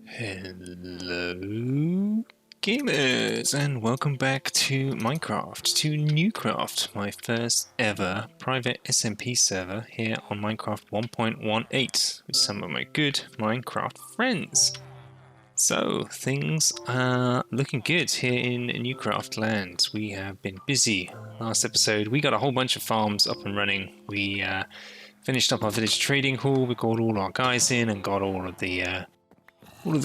Hello, gamers, and welcome back to Minecraft, to NeueCraft, my first ever private SMP server here on Minecraft 1.18 with some of my good Minecraft friends. So, things are looking good here in NeueCraft land. We have been busy. Last episode, we got a whole bunch of farms up and running. We finished up our village trading hall, we got all our guys in and got all of the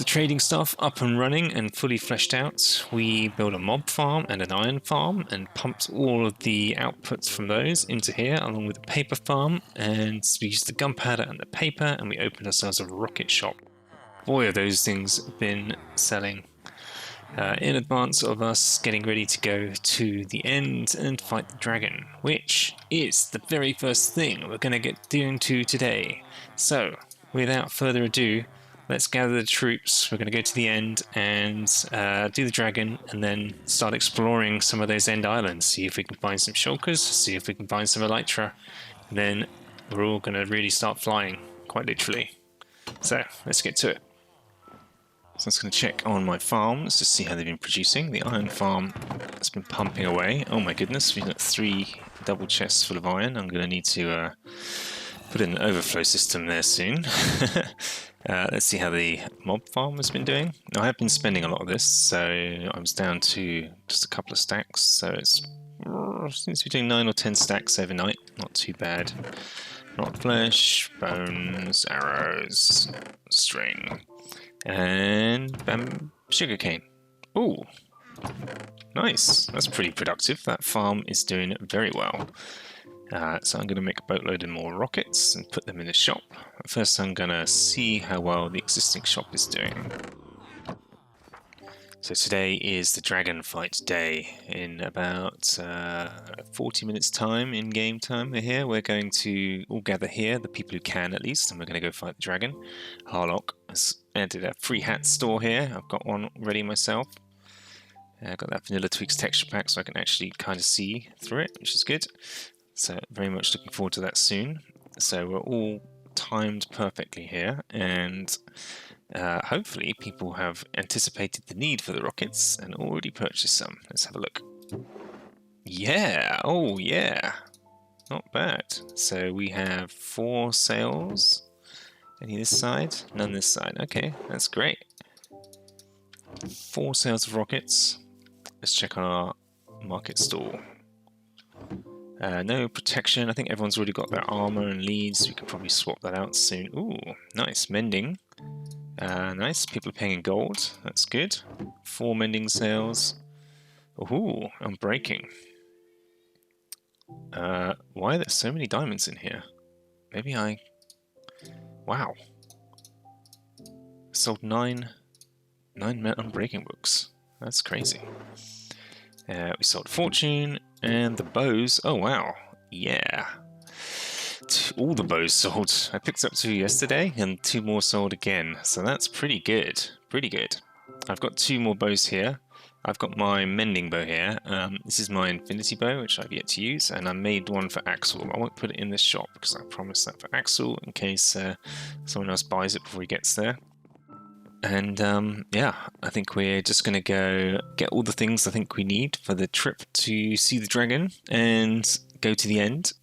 trading stuff up and running and fully fleshed out. We built a mob farm and an iron farm and pumped all of the outputs from those into here along with the paper farm, and we used the gunpowder and the paper, and we opened ourselves a rocket shop. Boy, have those things been selling. In advance of us getting ready to go to the end and fight the dragon, which is the very first thing we're going to get into today. So, without further ado, let's gather the troops. We're going to go to the end and do the dragon, and then start exploring some of those end islands. See if we can find some shulkers, see if we can find some elytra. And then we're all going to really start flying, quite literally. So, let's get to it. So I'm just going to check on my farms to see how they've been producing. The iron farm has been pumping away. Oh my goodness, we've got 3 double chests full of iron. I'm going to need to put in an overflow system there soon. Let's see how the mob farm has been doing. I have been spending a lot of this, so I was down to just a couple of stacks. So it seems to be doing 9 or 10 stacks overnight. Not too bad. Rock flesh, bones, arrows, string, and sugarcane. Ooh, nice. That's pretty productive. That farm is doing very well. So I'm going to make a boatload of more rockets and put them in the shop. First I'm going to see how well the existing shop is doing. So today is the dragon fight day. In about 40 minutes time, in game time, we're going to all gather here, the people who can at least, and we're going to go fight the dragon. Harlock has entered a free hat store here. I've got one ready myself. I've got that Vanilla Tweaks texture pack so I can actually kind of see through it, which is good. So very much looking forward to that soon. So we're all timed perfectly here, and hopefully people have anticipated the need for the rockets and already purchased some. Let's have a look. Yeah, oh yeah, not bad. So we have 4 sails. Any this side? None this side. Okay, that's great. 4 sails of rockets. Let's check on our market stall. No protection. I think everyone's already got their armor and leads. We can probably swap that out soon. Ooh, nice. Mending. Nice. People are paying in gold. That's good. 4 mending sails. Ooh, I'm breaking. Why are there so many diamonds in here? Maybe I... Wow. Sold 9 unbreaking books. That's crazy. We sold fortune. And the bows, oh wow, yeah. All the bows sold. I picked up 2 yesterday and 2 more sold again. So that's pretty good, pretty good. I've got 2 more bows here. I've got my mending bow here. This is my infinity bow, which I've yet to use. And I made one for Axel. I won't put it in the shop because I promised that for Axel in case someone else buys it before he gets there. And yeah, I think we're just going to go get all the things I think we need for the trip to see the dragon and go to the end.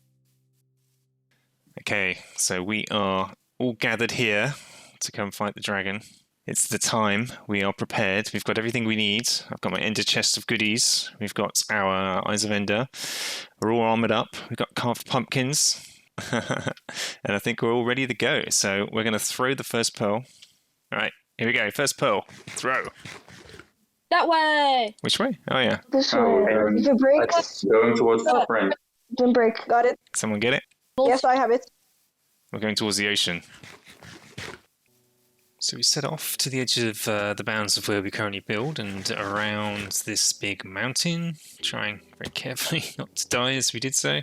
Okay, so we are all gathered here to come fight the dragon. It's the time. We are prepared. We've got everything we need. I've got my ender chest of goodies. We've got our eyes of ender. We're all armored up. We've got carved pumpkins. And I think we're all ready to go. So we're going to throw the first pearl. All right. Here we go. First pearl. Throw. That way. Which way? Oh, yeah. This way. If it breaks, going towards the front. don't break. Got it. Someone get it? Yes, I have it. We're going towards the ocean. So we set off to the edge of the bounds of where we currently build and around this big mountain, trying very carefully not to die as we did so.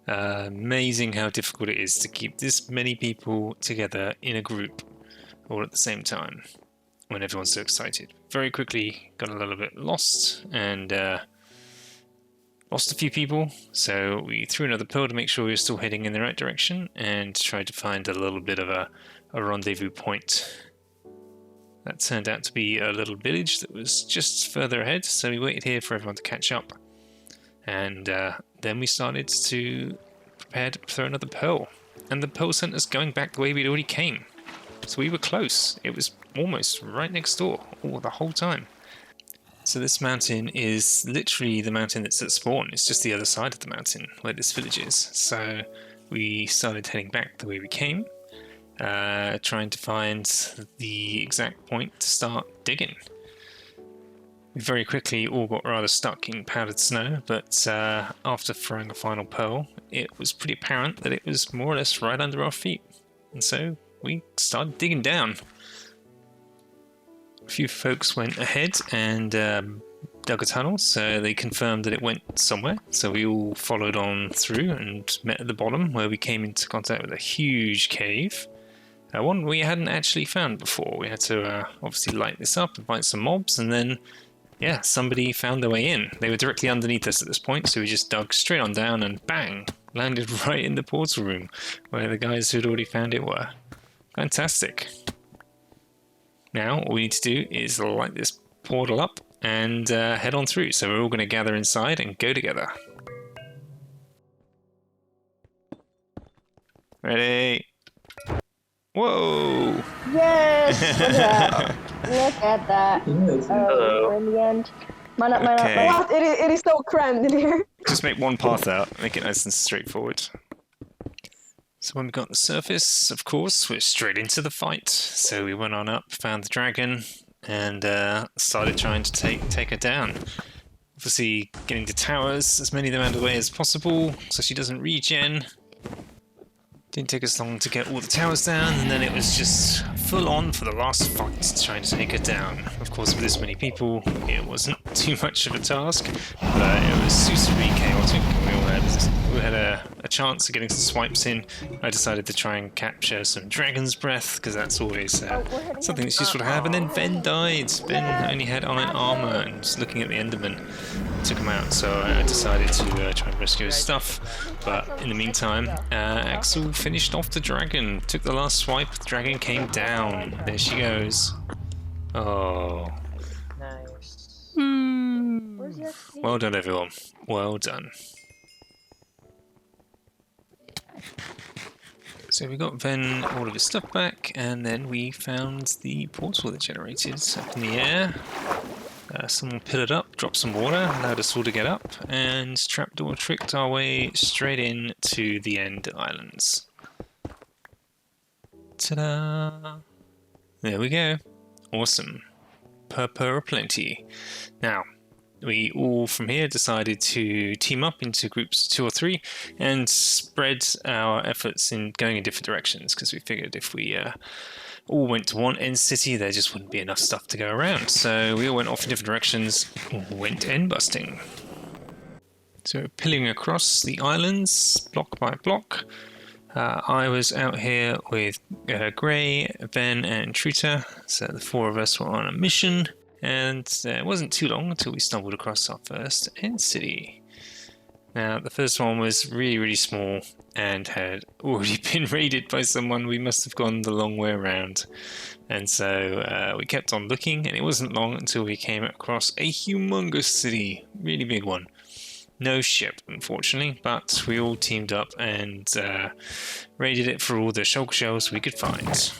Amazing how difficult it is to keep this many people together in a group all at the same time when everyone's so excited. Very quickly got a little bit lost and lost a few people, so we threw another pearl to make sure we were still heading in the right direction and tried to find a little bit of a rendezvous point. That turned out to be a little village that was just further ahead, so we waited here for everyone to catch up. And then we started to prepare to throw another pearl. And the pearl sent us going back the way we'd already came. So we were close. It was almost right next door the whole time. So this mountain is literally the mountain that's at spawn. It's just the other side of the mountain where this village is. So we started heading back the way we came, trying to find the exact point to start digging. We very quickly all got rather stuck in powdered snow, but after throwing a final pearl, it was pretty apparent that it was more or less right under our feet. And so we started digging down. A few folks went ahead and dug a tunnel, so they confirmed that it went somewhere. So we all followed on through and met at the bottom, where we came into contact with a huge cave. One we hadn't actually found before. We had to obviously light this up and find some mobs, and then yeah, somebody found their way in. They were directly underneath us at this point, so we just dug straight on down and bang, landed right in the portal room where the guys who'd already found it were. Fantastic. Now all we need to do is light this portal up and head on through. So we're all going to gather inside and go together. Ready? Whoa! Yes! Look at that. Look at that. Hello. We're in the end. Mine up, mine up. Okay. Oh, it is so crammed in here. Just make one path out, make it nice and straightforward. So when we got on the surface, of course, we're straight into the fight. So we went on up, found the dragon, and started trying to take her down. Obviously, getting to towers, as many of them out of the way as possible, so she doesn't regen. Didn't take us long to get all the towers down, and then it was just full on for the last fight, trying to take her down. Of course, with this many people, it wasn't too much of a task, but it was super chaotic. We had a chance of getting some swipes in. I decided to try and capture some dragon's breath, because that's always something that's useful to have. And then Ven died. Ven only had iron armor, and just looking at the Enderman took him out. So I decided to try and rescue his stuff. But in the meantime, Axel finished off the dragon, took the last swipe, the dragon came down. There she goes. Oh. Nice. Well done, everyone. Well done. So we got Ven all of his stuff back, and then we found the portal that generated up in the air. Someone pillared up, dropped some water, allowed us all to get up, and trapdoor tricked our way straight in to the end islands. Ta-da! There we go. Awesome. Purple aplenty. Now, we all from here decided to team up into groups of 2 or 3 and spread our efforts in going in different directions, because we figured if we all went to one end city, there just wouldn't be enough stuff to go around. So we all went off in different directions, went end busting. So pilling across the islands, block by block. I was out here with Gray, Ben, and Truta, so the 4 of us were on a mission, and it wasn't too long until we stumbled across our first end city. Now, the first one was really, really small and had already been raided by someone. We must have gone the long way around. And so we kept on looking, and it wasn't long until we came across a humongous city, really big one. No ship, unfortunately, but we all teamed up and raided it for all the shulker shells we could find.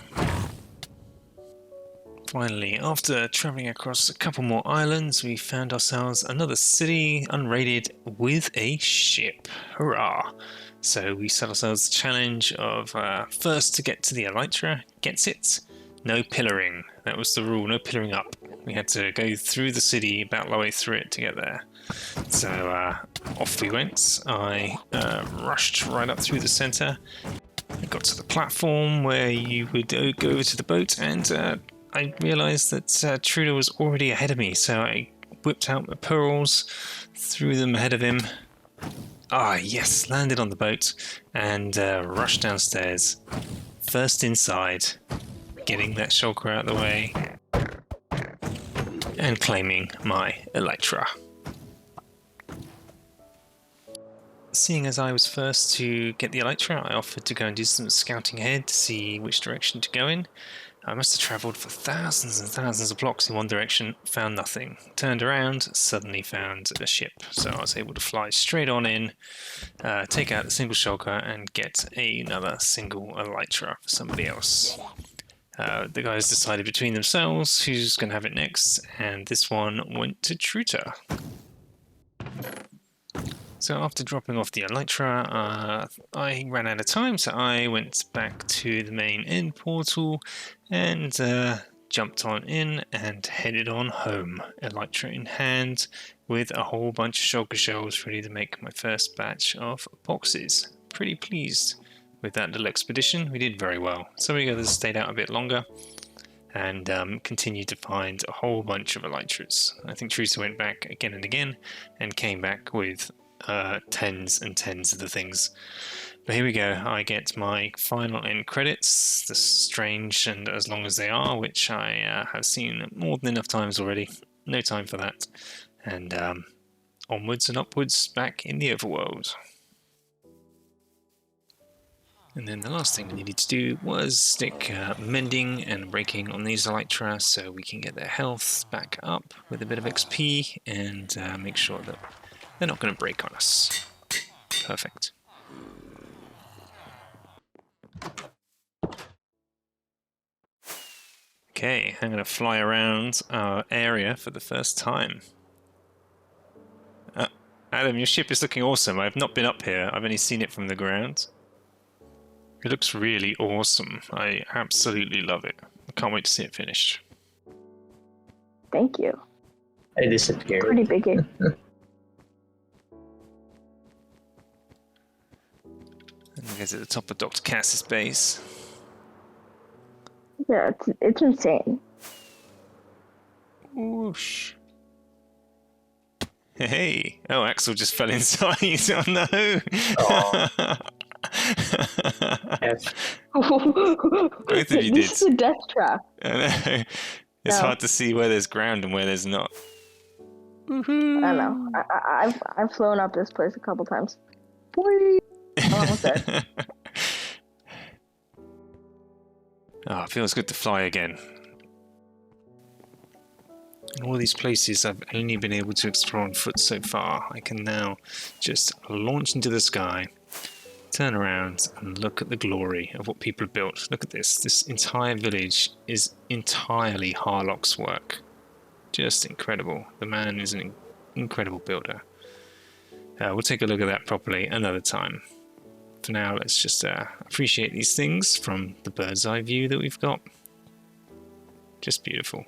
Finally, after travelling across a couple more islands, we found ourselves another city, unraided, with a ship. Hurrah! So we set ourselves the challenge of first to get to the elytra, gets it, no pillaring. That was the rule, no pillaring up. We had to go through the city about the way through it to get there. So off we went. I rushed right up through the centre. I got to the platform where you would go over to the boat, and I realised that Trudeau was already ahead of me, so I whipped out my pearls, threw them ahead of him. Ah, yes, landed on the boat, and rushed downstairs. First inside, getting that shulker out of the way, and claiming my elytra. seeing as I was first to get the elytra, I offered to go and do some scouting ahead to see which direction to go in. I must have travelled for thousands and thousands of blocks in one direction, found nothing. Turned around, suddenly found a ship. So I was able to fly straight on in, take out the single shulker, and get another single elytra for somebody else. The guys decided between themselves who's going to have it next, and this one went to Truter. So after dropping off the elytra, I ran out of time, so I went back to the main end portal and jumped on in and headed on home, elytra in hand, with a whole bunch of shulker shells ready to make my first batch of boxes. Pretty pleased with that little expedition. We did very well. Some of the others stayed out a bit longer and continued to find a whole bunch of elytras. I think Teresa went back again and again and came back with tens and tens of the things. But here we go. I get my final end credits, the strange and as long as they are, which I have seen more than enough times already. No time for that. And onwards and upwards back in the overworld. And then the last thing we needed to do was stick mending and breaking on these elytra so we can get their health back up with a bit of XP and make sure that they're not going to break on us. Perfect. Okay, I'm going to fly around our area for the first time. Adam, your ship is looking awesome. I've not been up here. I've only seen it from the ground. It looks really awesome. I absolutely love it. I can't wait to see it finished. Thank you. I disappeared. Pretty big. And we get to the top of Dr. Cass's base. Yeah, it's insane. Whoosh. Hey! Oh, Axel just fell inside. Oh no! Oh. Both of you This is did. a death trap. I know. It's hard to see where there's ground and where there's not. I know. I've flown up this place a couple times. Boing. I'm almost there. Oh, it feels good to fly again. In all these places I've only been able to explore on foot so far. I can now just launch into the sky, turn around and look at the glory of what people have built. Look at this. This entire village is entirely Harlock's work. Just incredible. The man is an incredible builder. We'll take a look at that properly another time. For now, let's just appreciate these things from the bird's eye view that we've got. Just beautiful.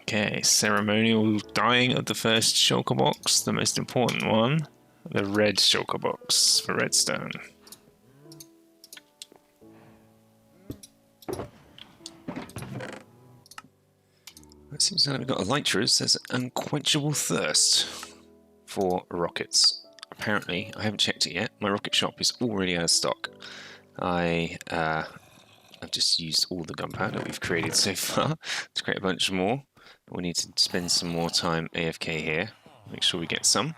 Okay, ceremonial dyeing of the first shulker box, the most important one, the red shulker box for redstone. It seems like we've got elytras. There's an unquenchable thirst for rockets. Apparently, I haven't checked it yet. My rocket shop is already out of stock. I've just used all the gunpowder we've created so far to create a bunch more. We need to spend some more time AFK here. Make sure we get some.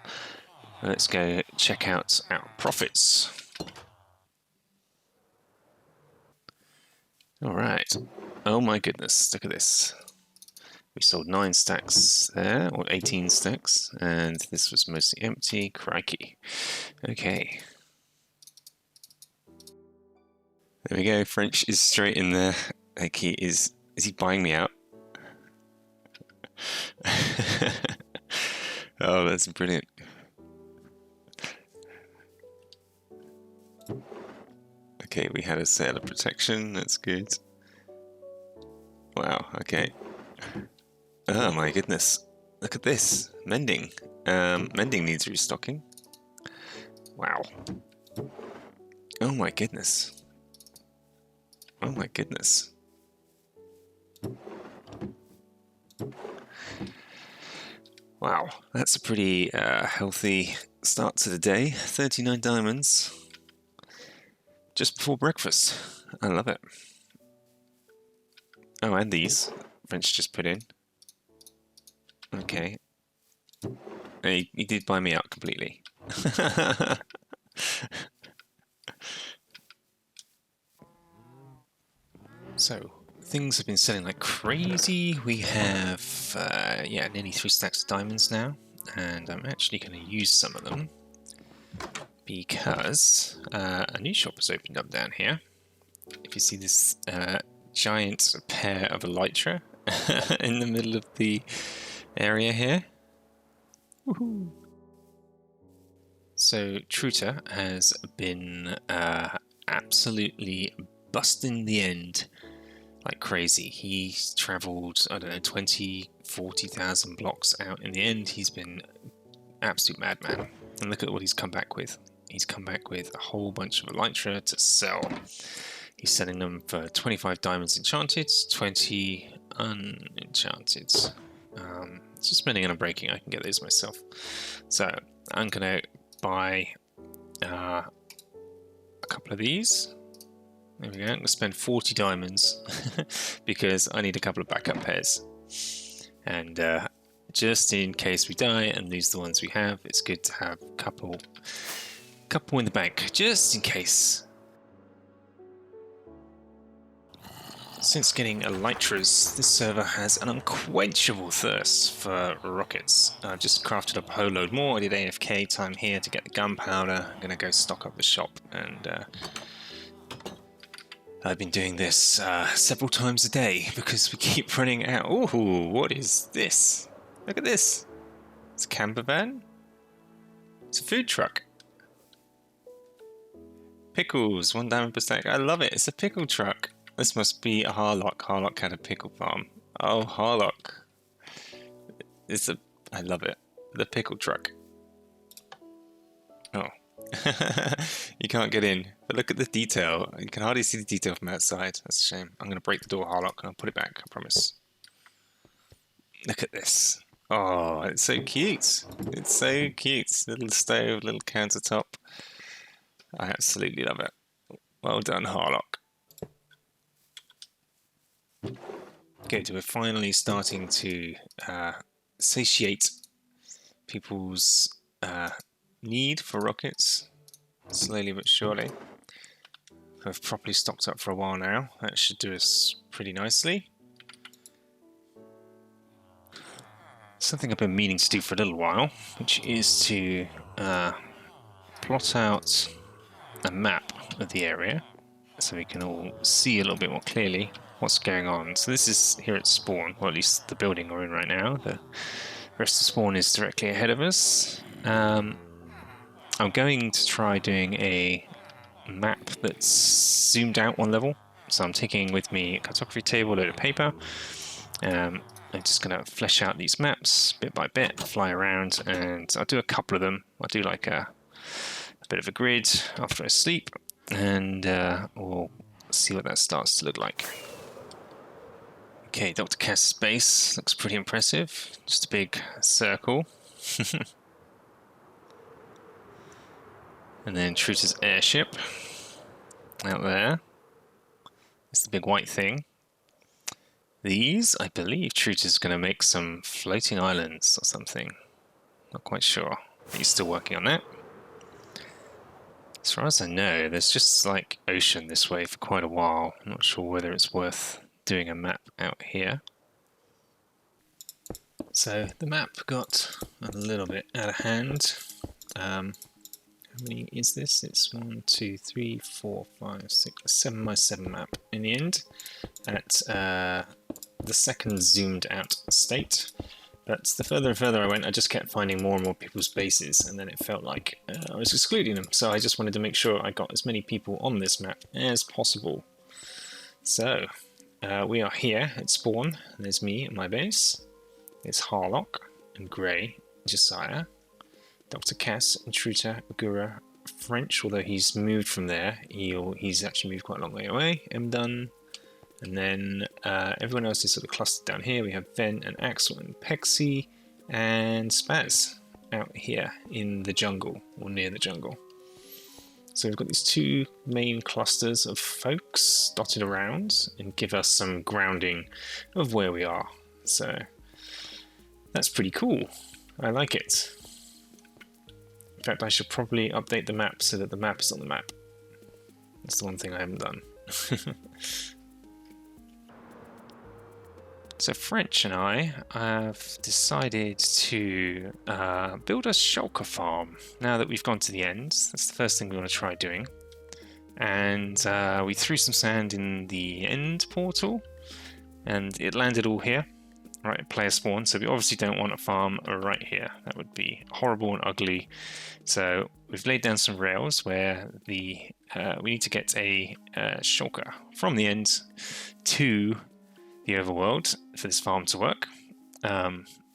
Let's go check out our profits. Alright. Oh my goodness, look at this. We sold 9 stacks there, or 18 stacks, and this was mostly empty. Crikey. Okay. There we go. French is straight in there. Like he is he buying me out? Oh, that's brilliant. Okay, we had a sale of protection. That's good. Wow, okay. Oh my goodness. Look at this. Mending. Mending needs restocking. Wow. Oh my goodness. Oh my goodness. Wow, that's a pretty healthy start to the day. 39 diamonds. Just before breakfast. I love it. Oh, and these. French just put in. Okay. He did buy me out completely. So, things have been selling like crazy. We have, nearly 3 stacks of diamonds now. And I'm actually going to use some of them. Because a new shop has opened up down here. If you see this giant pair of elytra in the middle of the area here. Woohoo! So Truter has been absolutely busting the end like crazy. He's travelled, I don't know, 20, 40,000 blocks out in the end. He's been absolute madman. And look at what he's come back with. He's come back with a whole bunch of elytra to sell. He's selling them for 25 diamonds enchanted, 20 unenchanted. Just spending on a breaking, I can get those myself. So I'm going to buy a couple of these. There we go. I'm going to spend 40 diamonds because I need a couple of backup pairs. And just in case we die and lose the ones we have, it's good to have a couple in the bank, just in case. Since getting elytras, this server has an unquenchable thirst for rockets. I've just crafted up a whole load more. I did AFK time here to get the gunpowder. I'm going to go stock up the shop, and I've been doing this several times a day because we keep running out. Ooh, what is this? Look at this. It's a camper van. It's a food truck. Pickles, 1 diamond per stack. I love it. It's a pickle truck. This must be a Harlock. Harlock had a pickle farm. Oh, Harlock. I love it. The pickle truck. Oh. You can't get in. But look at the detail. You can hardly see the detail from outside. That's a shame. I'm going to break the door, Harlock, and I'll put it back. I promise. Look at this. Oh, it's so cute. It's so cute. Little stove, little countertop. I absolutely love it. Well done, Harlock. Good, we're finally starting to satiate people's need for rockets, slowly but surely. I've properly stocked up for a while now. That should do us pretty nicely. Something I've been meaning to do for a little while, which is to plot out a map of the area so we can all see a little bit more clearly what's going on. So this is here at spawn, or at least the building we're in right now. The rest of spawn is directly ahead of us. I'm going to try doing a map that's zoomed out one level. So I'm taking with me a cartography table, a load of paper. I'm just going to flesh out these maps bit by bit, fly around, and I'll do a couple of them. I'll do like a bit of a grid after I sleep, and we'll see what that starts to look like. Okay, Dr. Cass's base looks pretty impressive. Just a big circle. And then Truter's airship out there. It's the big white thing. These, I believe Truter's going to make some floating islands or something. Not quite sure. He's still working on that. As far as I know, there's just like ocean this way for quite a while. I'm not sure whether it's worth doing a map out here. So the map got a little bit out of hand. How many is this? It's 1, 2, 3, 4, 5, 6, 7 by 7 map in the end at the second zoomed out state. But the further and further I went, I just kept finding more and more people's bases, and then it felt like I was excluding them. So I just wanted to make sure I got as many people on this map as possible. So we are here at spawn. There's me at my base. There's Harlock and Grey, Josiah, Dr. Cass, Intruder, Gura, French, although he's moved from there. He's actually moved quite a long way away. Done. And then everyone else is sort of clustered down here. We have Ven and Axel and Pexy and Spaz out here in the jungle, or near the jungle. So we've got these two main clusters of folks dotted around and give us some grounding of where we are. So That's pretty cool. I like it. In fact, I should probably update the map so that the map is on the map. That's the one thing I haven't done. So French and I have decided to build a shulker farm. Now that we've gone to the end, that's the first thing we want to try doing. And we threw some sand in the end portal, and it landed all here, right at player spawn. So we obviously don't want a farm right here. That would be horrible and ugly. So we've laid down some rails where we need to get a shulker from the end to the overworld for this farm to work.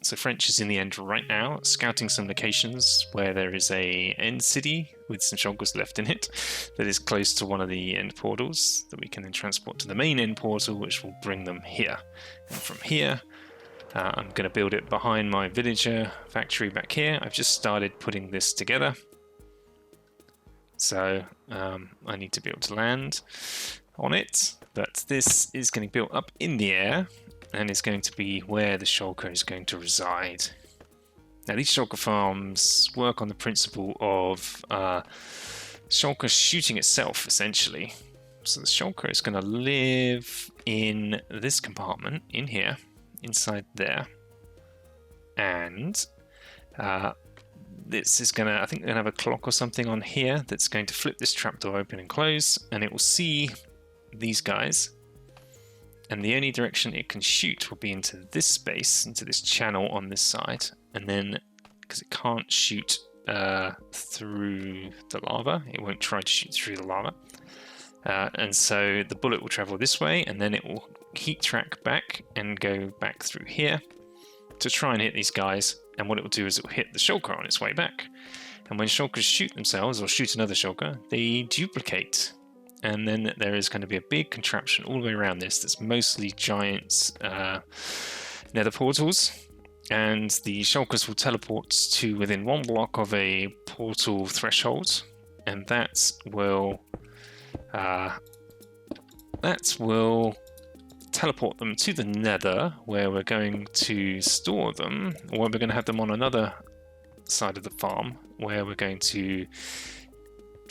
So French is in the end right now, scouting some locations where there is a end city with some shulkers left in it that is close to one of the end portals that we can then transport to the main end portal, which will bring them here. And from here, I'm going to build it behind my villager factory back here. I've just started putting this together. So I need to be able to land on it, but this is getting built up in the air and is going to be where the shulker is going to reside. Now these shulker farms work on the principle of shulker shooting itself, essentially. So the shulker is going to live in this compartment in here, inside there, and this is going to, I think they're going to have a clock or something on here that's going to flip this trapdoor open and close, and it will see these guys, and the only direction it can shoot will be into this space, into this channel on this side, and then because it can't shoot through the lava, it won't try to shoot through the lava, and so the bullet will travel this way, and then it will heat track back and go back through here to try and hit these guys. And what it will do is it will hit the shulker on its way back, and when shulkers shoot themselves or shoot another shulker, they duplicate. And then there is going to be a big contraption all the way around this that's mostly giant nether portals, and the shulkers will teleport to within one block of a portal threshold, and that will teleport them to the nether, where we're going to store them, or where we're going to have them on another side of the farm, where we're going to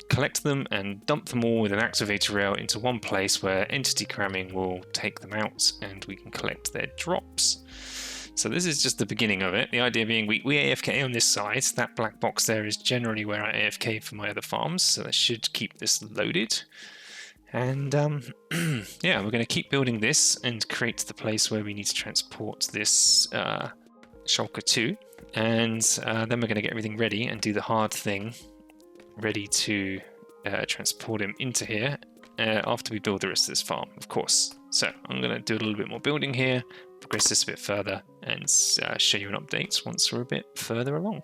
collect them and dump them all with an activator rail into one place where entity cramming will take them out and we can collect their drops. So this is just the beginning of it. The idea being we AFK on this side. That black box there is generally where I AFK for my other farms, so that should keep this loaded. And yeah, we're going to keep building this and create the place where we need to transport this shulker to. And then we're going to get everything ready and do the hard thing, ready to transport him into here after we build the rest of this farm, of course. So I'm going to do a little bit more building here, progress this a bit further, and show you an update once we're a bit further along.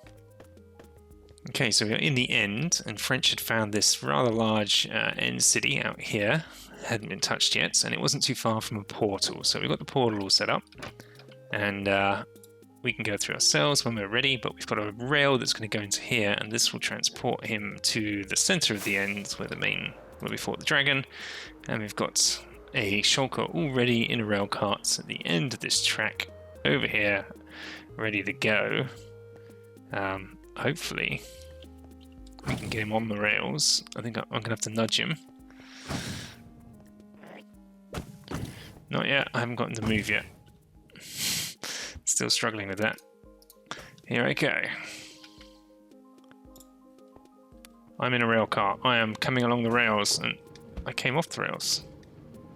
Okay, so we're in the end, and French had found this rather large end city out here. Hadn't been touched yet, and it wasn't too far from a portal. So we've got the portal all set up, and we can go through ourselves when we're ready, but we've got a rail that's going to go into here, and this will transport him to the center of the end where we fought the dragon, and we've got a shulker already in a rail cart at the end of this track over here, ready to go. Hopefully we can get him on the rails. I think I'm going to have to nudge him. Not yet. I haven't gotten to move yet. Still struggling with that. Here I go. I'm in a rail car. I am coming along the rails, and I came off the rails.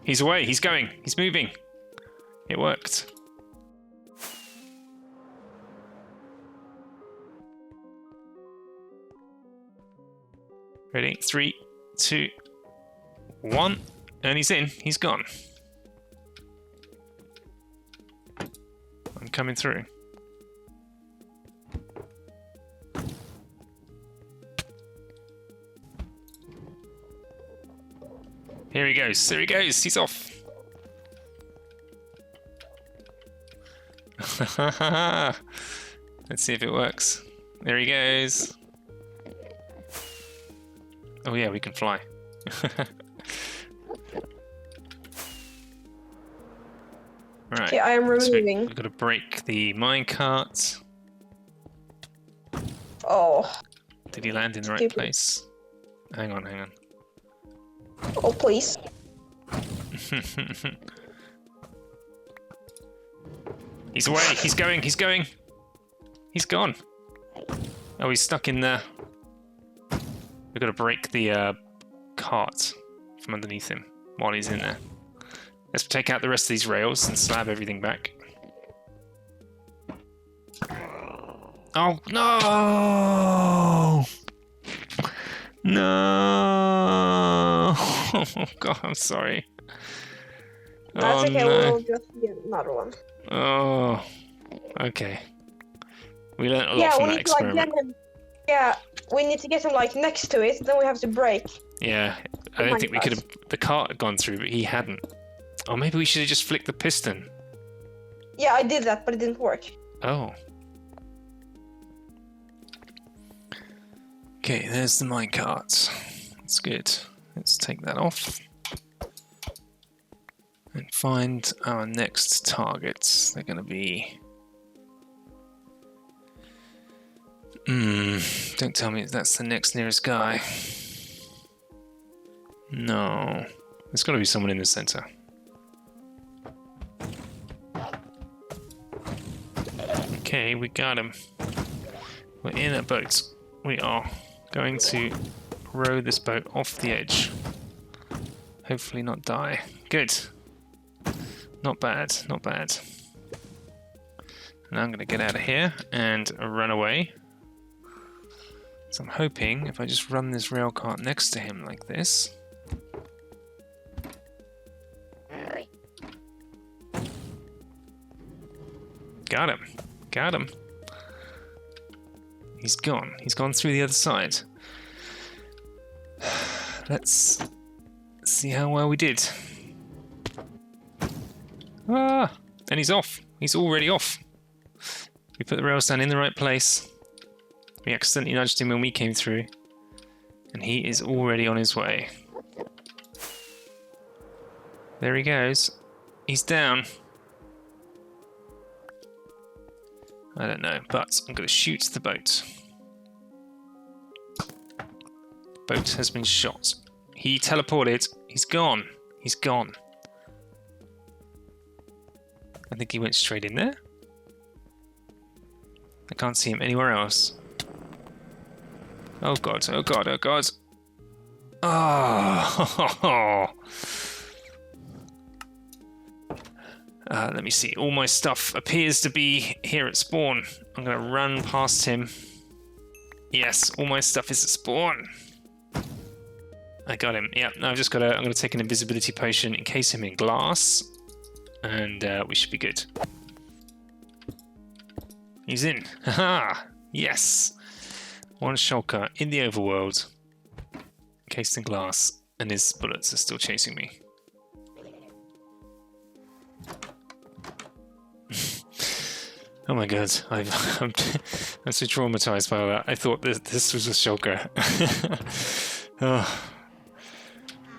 He's away. He's going. He's moving. It worked. Ready? 3, 2, 1. And he's in. He's gone. I'm coming through. Here he goes. There he goes. He's off. Let's see if it works. There he goes. Oh yeah, we can fly. Right. Okay, I am removing. We've got to break the minecart. Oh. Did he land in the right Stupid. place? Hang on, hang on. Oh, please. He's away. He's going. He's going. He's gone. Oh, he's stuck in there. We've got to break the cart from underneath him while he's in there. Let's take out the rest of these rails and slab everything back. Oh, no! No! Oh, God, I'm sorry. That's Oh, okay, no. we'll just get another one. Oh, okay. We learned a lot Yeah, from we that need to like get experiment. him. Yeah, we need to get him like next to it, then we have to break. Yeah, I don't think we could have. The cart had gone through, but he hadn't. Oh, maybe we should have just flicked the piston. Yeah, I did that, but it didn't work. Oh. Okay, there's the minecart. That's good. Let's take that off. And find our next targets. They're going to be... don't tell me that's the next nearest guy. No. There's got to be someone in the center. Okay, we got him. We're in a boat. We are going to row this boat off the edge. Hopefully not die. Good. Not bad, not bad. Now I'm going to get out of here and run away. So I'm hoping if I just run this rail cart next to him like this. Got him. Got him. He's gone. He's gone through the other side. Let's see how well we did. Ah! And he's off. He's already off. We put the rails down in the right place. We accidentally nudged him when we came through. And he is already on his way. There he goes. He's down. I don't know, but I'm going to shoot the boat. The boat has been shot. He teleported. He's gone. He's gone. I think he went straight in there. I can't see him anywhere else. Oh god, oh god, oh god. Oh! Let me see. All my stuff appears to be here at spawn. I'm going to run past him. Yes, all my stuff is at spawn. I got him. Yeah, now I'm going to take an invisibility potion, encase him in glass, and we should be good. He's in. Haha! Yes! One shulker in the overworld, encased in glass, and his bullets are still chasing me. Oh my god, I'm so traumatized by that. I thought this was a shulker. Oh.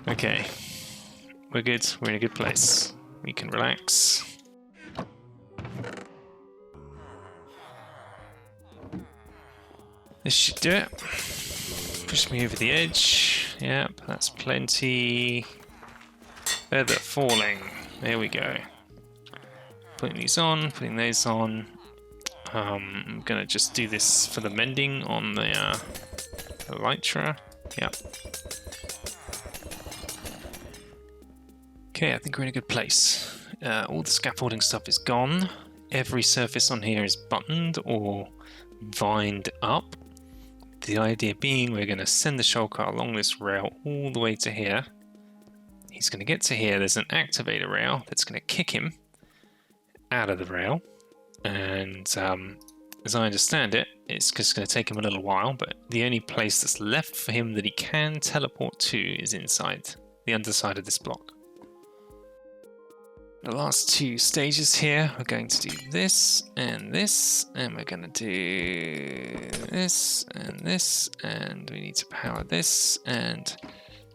Okay, we're good. We're in a good place. We can relax. This should do it. Push me over the edge. Yep, that's plenty. Feather falling. There we go. Putting these on, putting those on. I'm gonna just do this for the mending on the elytra. Yep. Okay, I think we're in a good place. All the scaffolding stuff is gone. Every surface on here is buttoned or vined up. The idea being we're going to send the shulker along this rail all the way to here. He's going to get to here. There's an activator rail that's going to kick him out of the rail. And as I understand it, it's just going to take him a little while, but the only place that's left for him that he can teleport to is inside the underside of this block. The last two stages here, we're going to do this, and we're going to do this, and we need to power this, and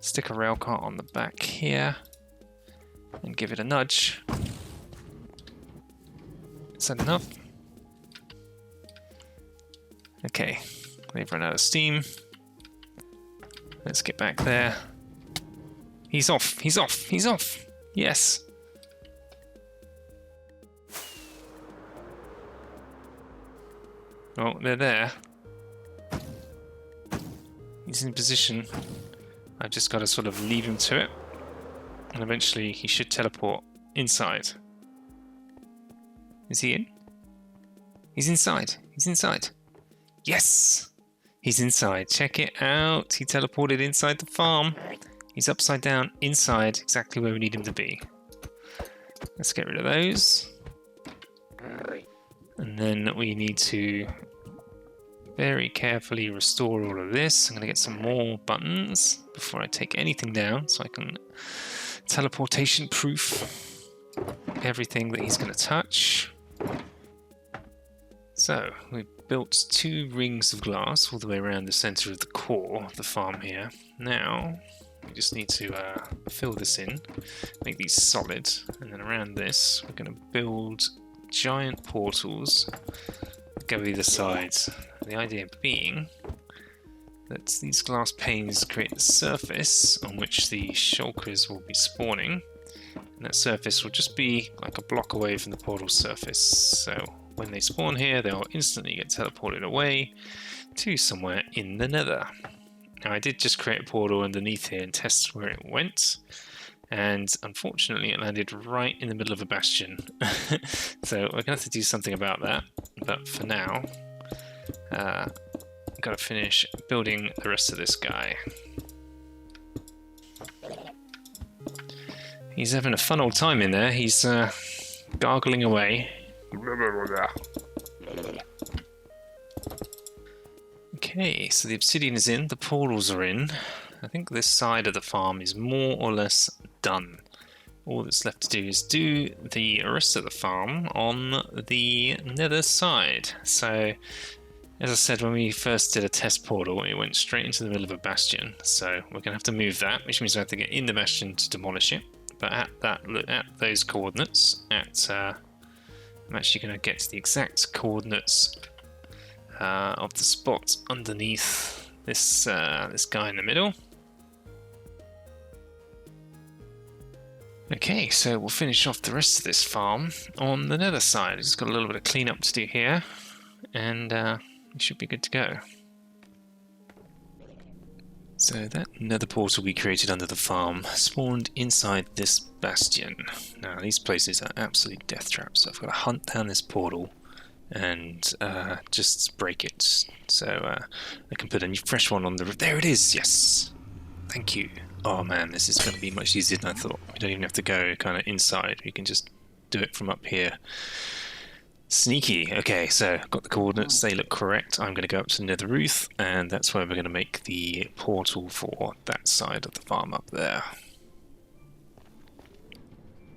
stick a railcart on the back here, and give it a nudge. Is that enough? Okay, they've run out of steam. Let's get back there. He's off, he's off, he's off! Yes! Oh, they're there. He's in position. I've just got to sort of leave him to it. And eventually he should teleport inside. Is he in? He's inside. He's inside. Yes! He's inside. Check it out. He teleported inside the farm. He's upside down inside, exactly where we need him to be. Let's get rid of those. And then we need to very carefully restore all of this. I'm going to get some more buttons before I take anything down so I can teleportation proof everything that he's going to touch. So we've built 2 rings of glass all the way around the center of the core of the farm here. Now we just need to fill this in, make these solid, and then around this we're going to build giant portals that go either sides. The idea being that these glass panes create the surface on which the shulkers will be spawning, and that surface will just be like a block away from the portal surface. So when they spawn here, they'll instantly get teleported away to somewhere in the nether. Now I did just create a portal underneath here and test where it went, and unfortunately it landed right in the middle of a bastion. So we're going to have to do something about that, but for now I've got to finish building the rest of this guy. He's having a fun old time in there. He's gargling away. Okay, so the obsidian is in, the portals are in. I think this side of the farm is more or less done. All that's left to do is do the rest of the farm on the nether side. So, as I said, when we first did a test portal, it went straight into the middle of a bastion. So we're going to have to move that, which means we have to get in the bastion to demolish it. But at those coordinates, I'm actually going to get to the exact coordinates of the spot underneath this this guy in the middle. Okay, so we'll finish off the rest of this farm on the nether side. Just got a little bit of cleanup to do here, and we should be good to go. So that nether portal we created under the farm spawned inside this bastion. Now these places are absolute death traps, so I've got to hunt down this portal and just break it. So I can put a new fresh one on the roof. There it is, yes! Thank you. Oh man, this is going to be much easier than I thought. We don't even have to go kind of inside, we can just do it from up here. Sneaky. Okay, so I've got the coordinates, they look correct. I'm going to go up to the nether roof, and that's where we're going to make the portal for that side of the farm up there.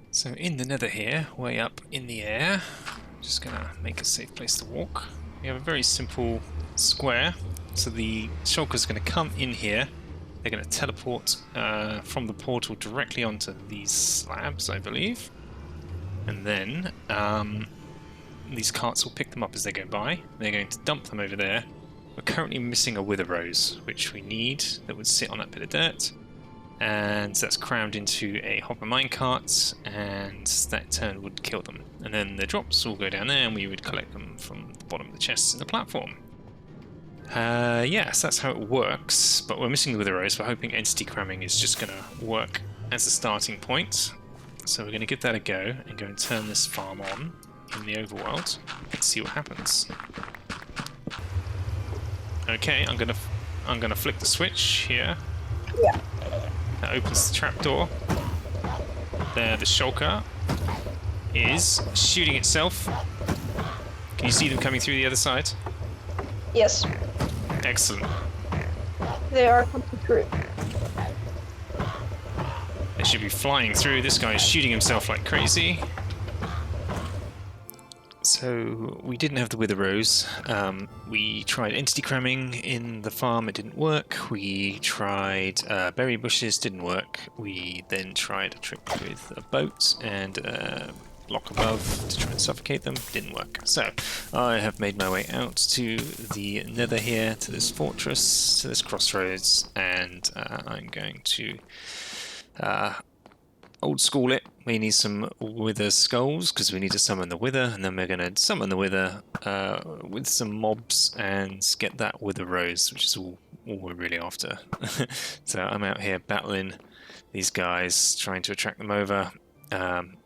So in the nether here, way up in the air, just going to make a safe place to walk. We have a very simple square, so the shulker's going to come in here. They're going to teleport from the portal directly onto these slabs, I believe. And then these carts will pick them up as they go by. They're going to dump them over there. We're currently missing a wither rose, which we need, that would sit on that bit of dirt. And that's crammed into a hopper minecart, and that in turn would kill them. And then the drops will go down there, and we would collect them from the bottom of the chests in the platform. Yes, that's how it works, but we're missing the wither rose. We're hoping entity cramming is just going to work as a starting point. So we're going to give that a go and go and turn this farm on in the overworld and see what happens. Okay, I'm gonna flick the switch here. Yeah. That opens the trapdoor. There, the shulker is shooting itself. Can you see them coming through the other side? Yes, Excellent. they are coming through. They should be flying through. This guy is shooting himself like crazy. So we didn't have the wither rose. We tried entity cramming in the farm, it didn't work. We tried berry bushes, didn't work. We then tried a trick with a boat and block above to try and suffocate them. Didn't work. So I have made my way out to the nether here, to this fortress, to this crossroads, and I'm going to old school it. We need some wither skulls because we need to summon the wither, and then we're going to summon the wither with some mobs and get that wither rose, which is all we're really after. So I'm out here battling these guys, trying to attract them over.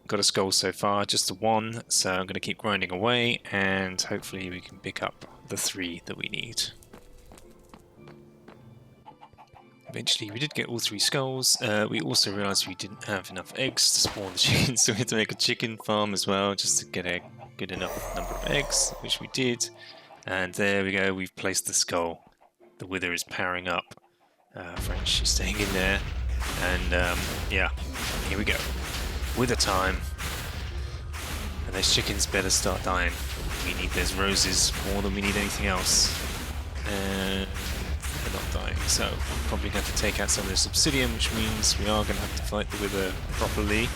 Got a skull so far, just the one, so I'm going to keep grinding away, and hopefully we can pick up the 3 that we need. Eventually we did get all 3 skulls. We also realised we didn't have enough eggs to spawn the chickens, so we had to make a chicken farm as well, just to get a good enough number of eggs, which we did. And there we go, we've placed the skull. The wither is powering up. French is staying in there. And yeah, here we go. Wither time. And those chickens better start dying. We need those roses more than we need anything else. And they're not dying, so we're probably going to have to take out some of this obsidian, which means we are going to have to fight the wither properly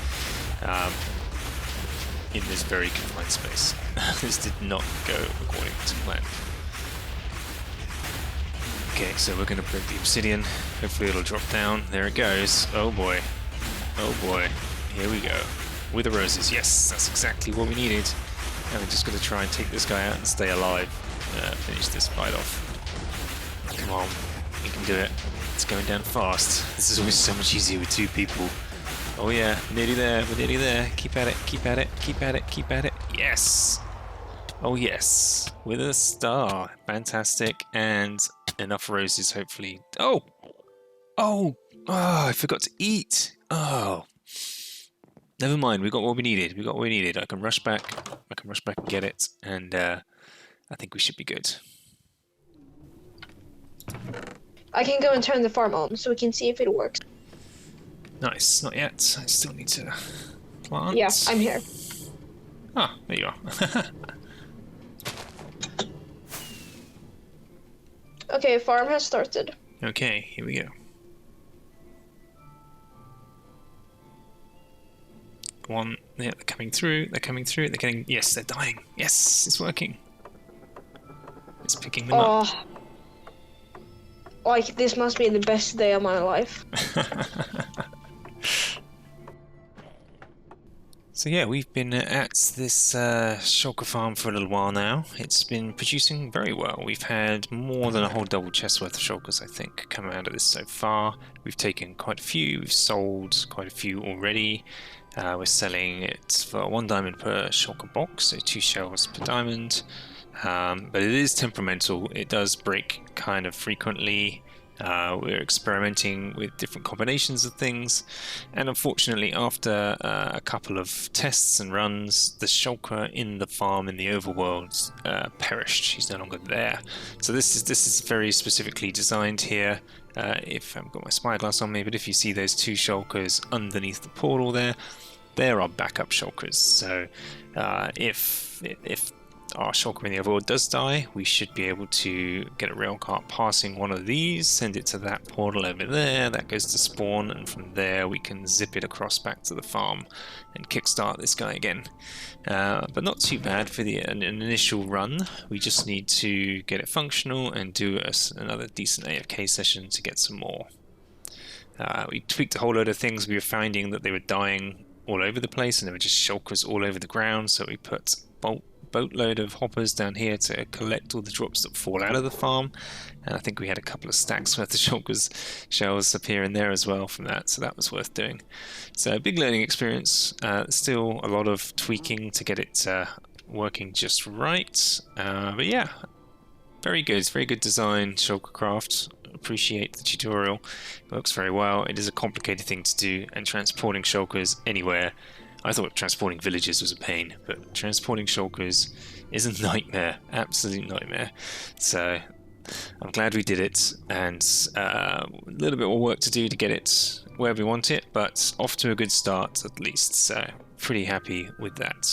in this very confined space. This did not go according to plan. Okay, so we're going to break the obsidian. Hopefully it'll drop down. There it goes. Oh boy. Oh boy. Here we go. Wither roses. Yes, that's exactly what we needed. And we're just going to try and take this guy out and stay alive. Finish this fight off. Come on, we can do it. It's going down fast. This is always so much easier with 2 people. Oh yeah, we're nearly there, we're nearly there. Keep at it, keep at it, keep at it, keep at it. Yes! Oh yes, with a star. Fantastic, and enough roses, hopefully. Oh! Oh! Oh, I forgot to eat. Oh. Never mind, we got what we needed. We got what we needed. I can rush back. I can rush back and get it, and I think we should be good. I can go and turn the farm on so we can see if it works. Nice, not yet. I still need to plant. Yeah, I'm here. Ah, there you are. Okay, farm has started. Okay, here we go. Go on. Yeah, they're coming through. They're coming through. They're getting. Yes, they're dying. Yes, it's working. It's picking them up. Like, this must be the best day of my life. So yeah, we've been at this shulker farm for a little while now. It's been producing very well. We've had more than a whole double chest worth of shulkers, I think, come out of this so far. We've taken quite a few. We've sold quite a few already. We're selling it for 1 diamond per shulker box, so 2 shells per diamond. But it is temperamental. It does break kind of frequently. We're experimenting with different combinations of things, and unfortunately after a couple of tests and runs, the shulker in the farm in the overworld perished. She's no longer there. So this is very specifically designed here. If I've got my spyglass on me, but if you see those 2 shulkers underneath the portal there are backup shulkers. So if our shulker in the overworld does die, we should be able to get a rail cart passing one of these, send it to that portal over there, that goes to spawn, and from there we can zip it across back to the farm and kickstart this guy again. But not too bad for an initial run. We just need to get it functional and do another decent AFK session to get some more. We tweaked a whole load of things. We were finding that they were dying all over the place and there were just shulkers all over the ground, so we put boatload of hoppers down here to collect all the drops that fall out of the farm, and I think we had a couple of stacks worth of shulkers shells up here and there as well from that, so that was worth doing. So a big learning experience, still a lot of tweaking to get it working just right, but yeah, very good design, ShulkerCraft. Appreciate the tutorial, it works very well. It is a complicated thing to do, and transporting shulkers anywhere, I thought transporting villagers was a pain, but transporting shulkers is a nightmare, absolute nightmare. So I'm glad we did it, and a little bit more work to do to get it where we want it, but off to a good start at least, so pretty happy with that.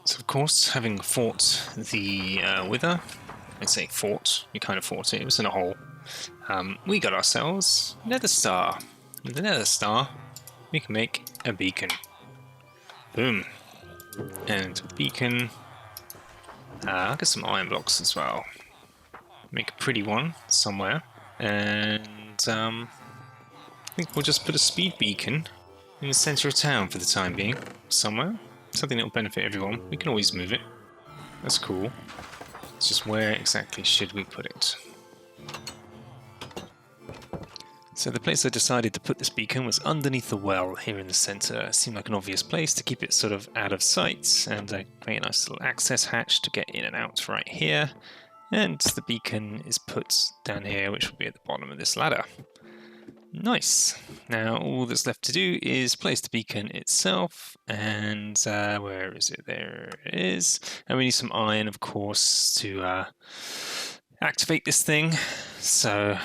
So of course, having fought the wither, I'd say fought, we kind of fought it, it was in a hole, we got ourselves nether star. With the nether star, we can make a beacon. Boom. And a beacon. I'll get some iron blocks as well. Make a pretty one somewhere. And I think we'll just put a speed beacon in the center of town for the time being. Somewhere. Something that will benefit everyone. We can always move it. That's cool. It's just where exactly should we put it? So the place I decided to put this beacon was underneath the well here in the center. It seemed like an obvious place to keep it sort of out of sight, and I create a nice little access hatch to get in and out right here. And the beacon is put down here, which will be at the bottom of this ladder. Nice. Now all that's left to do is place the beacon itself, and where is it? There it is. And we need some iron, of course, to activate this thing. So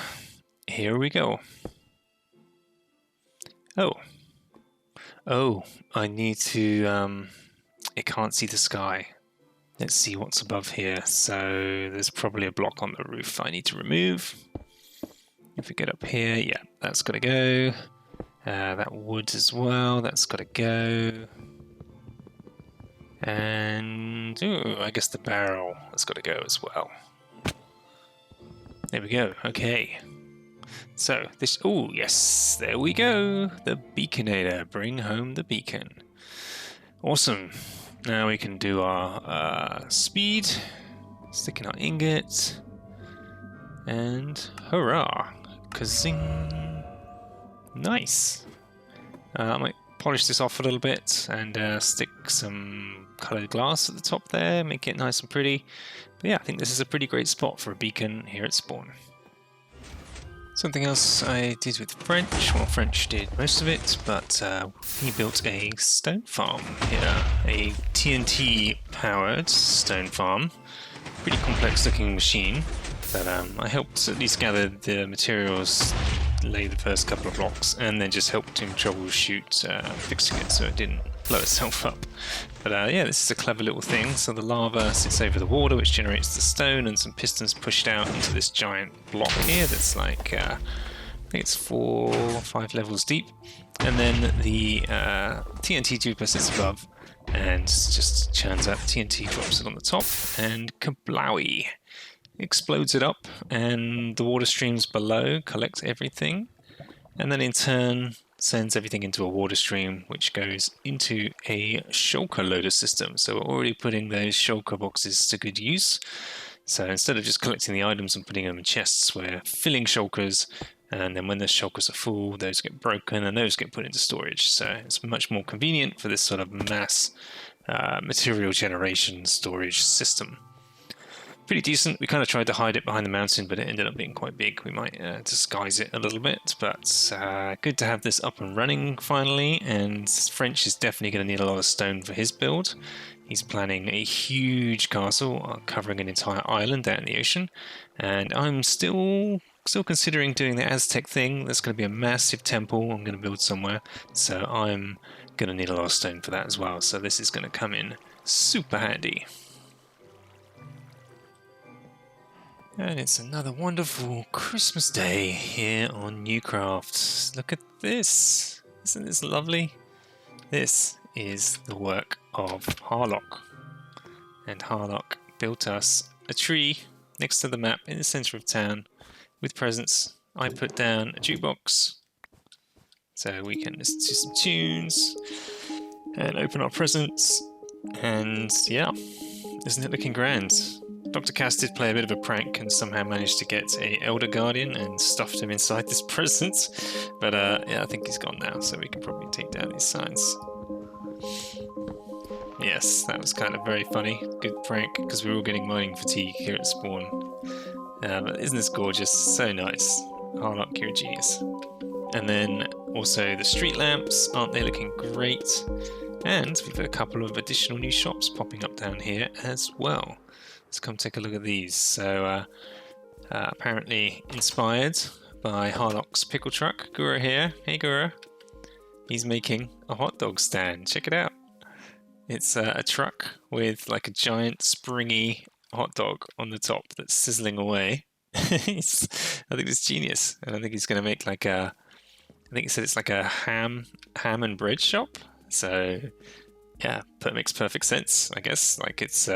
here we go. Oh, I need to, it can't see the sky. Let's see what's above here. So there's probably a block on the roof I need to remove. If we get up here, yeah, that's got to go. That wood as well, that's got to go. And, ooh, I guess the barrel has got to go as well. There we go, okay. So, this, oh yes, there we go. The beaconator, bring home the beacon. Awesome. Now we can do our speed, stick in our ingot, and hurrah. Kazing. Nice. I might polish this off a little bit and stick some coloured glass at the top there, make it nice and pretty. But yeah, I think this is a pretty great spot for a beacon here at spawn. Something else I did with French, well, French did most of it, but he built a stone farm here, a TNT powered stone farm. Pretty complex looking machine, but I helped at least gather the materials, lay the first couple of blocks, and then just helped him troubleshoot fixing it so it didn't blow itself up. But yeah, this is a clever little thing. So the lava sits over the water, which generates the stone, and some pistons pushed out into this giant block here that's like, I think it's 4 or 5 levels deep. And then the TNT duper sits above and just churns out the TNT, drops it on the top, and kablowie! Explodes it up, and the water streams below collect everything, and then in turn sends everything into a water stream, which goes into a shulker loader system. So we're already putting those shulker boxes to good use. So instead of just collecting the items and putting them in chests, we're filling shulkers, and then when the shulkers are full, those get broken and those get put into storage. So it's much more convenient for this sort of mass material generation storage system. Pretty decent. We kind of tried to hide it behind the mountain, but it ended up being quite big. We might disguise it a little bit, but good to have this up and running finally. And French is definitely going to need a lot of stone for his build. He's planning a huge castle covering an entire island out in the ocean, and I'm still considering doing the Aztec thing. That's going to be a massive temple I'm going to build somewhere, so I'm going to need a lot of stone for that as well. So this is going to come in super handy. And it's another wonderful Christmas day here on NeueCraft. Look at this! Isn't this lovely? This is the work of Harlock. And Harlock built us a tree next to the map in the centre of town with presents. I put down a jukebox so we can listen to some tunes and open our presents. And yeah, isn't it looking grand? Dr. Cass did play a bit of a prank and somehow managed to get a Elder Guardian and stuffed him inside this present. But yeah, I think he's gone now, so we can probably take down these signs. Yes, that was kind of very funny. Good prank, because we were all getting mining fatigue here at spawn. But isn't this gorgeous? So nice. Harlock, you're a genius. And then also the street lamps, aren't they looking great? And we've got a couple of additional new shops popping up down here as well. Let's come take a look at these. So apparently inspired by Harlock's pickle truck. Gura here. Hey Gura. He's making a hot dog stand. Check it out. It's a truck with like a giant springy hot dog on the top that's sizzling away. I think it's genius. And I think he's going to make like a, I think he said it's like a ham and bread shop. So Yeah, that makes perfect sense, I guess. Like it's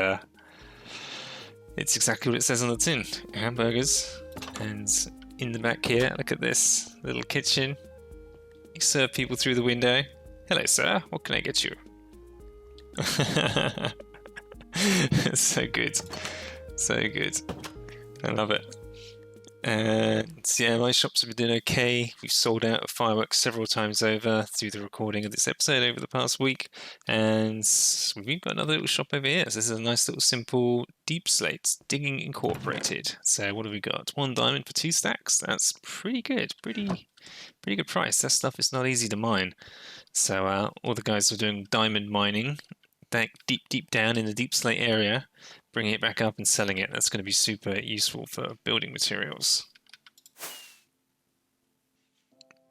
exactly what it says on the tin. Hamburgers. And in the back here, look at this little kitchen. You serve people through the window. Hello, sir. What can I get you? So good. So good. I love it. And yeah, my shops have been doing okay. We've sold out of fireworks several times over through the recording of this episode over the past week. And we've got another little shop over here. So this is a nice little simple deep slate digging incorporated. So what have we got? 1 diamond for 2 stacks. That's pretty good. Pretty good price. That stuff is not easy to mine. So all the guys are doing diamond mining, deep down in the deep slate area, bringing it back up and selling it. That's going to be super useful for building materials.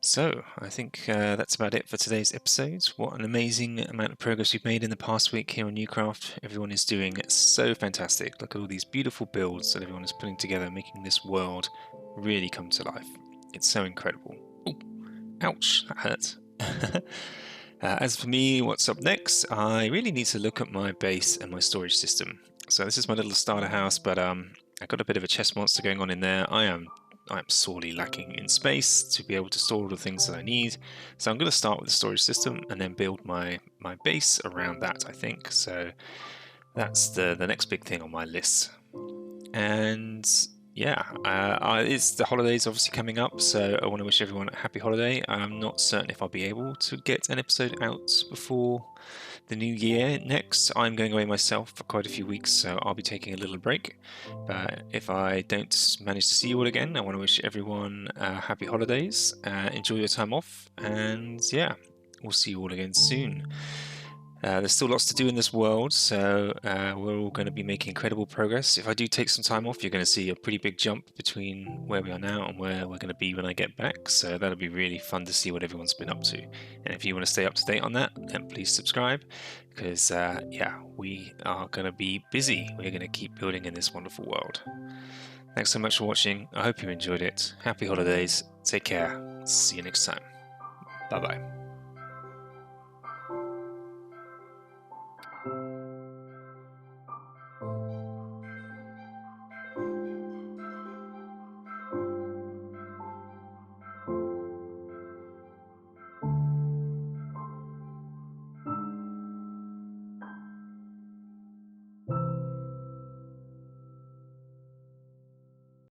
So I think that's about it for today's episode. What an amazing amount of progress we've made in the past week here on NeueCraft. Everyone is doing so fantastic. Look at all these beautiful builds that everyone is putting together, making this world really come to life. It's so incredible. Ooh, ouch, that hurt. As for me, what's up next? I really need to look at my base and my storage system. So this is my little starter house, but I've got a bit of a chest monster going on in there. I am sorely lacking in space to be able to store all the things that I need. So I'm going to start with the storage system and then build my base around that, I think. So that's the next big thing on my list. And yeah, it's the holidays obviously coming up, so I want to wish everyone a happy holiday. I'm not certain if I'll be able to get an episode out before the new year next. I'm going away myself for quite a few weeks, so I'll be taking a little break. But if I don't manage to see you all again, I want to wish everyone happy holidays. Enjoy your time off, and yeah, we'll see you all again soon. There's still lots to do in this world, so we're all going to be making incredible progress. If I do take some time off, you're going to see a pretty big jump between where we are now and where we're going to be when I get back, so that'll be really fun to see what everyone's been up to. And if you want to stay up to date on that, then please subscribe, because yeah, we are going to be busy. We're going to keep building in this wonderful world. Thanks so much for watching. I hope you enjoyed it. Happy holidays. Take care. See you next time. Bye-bye.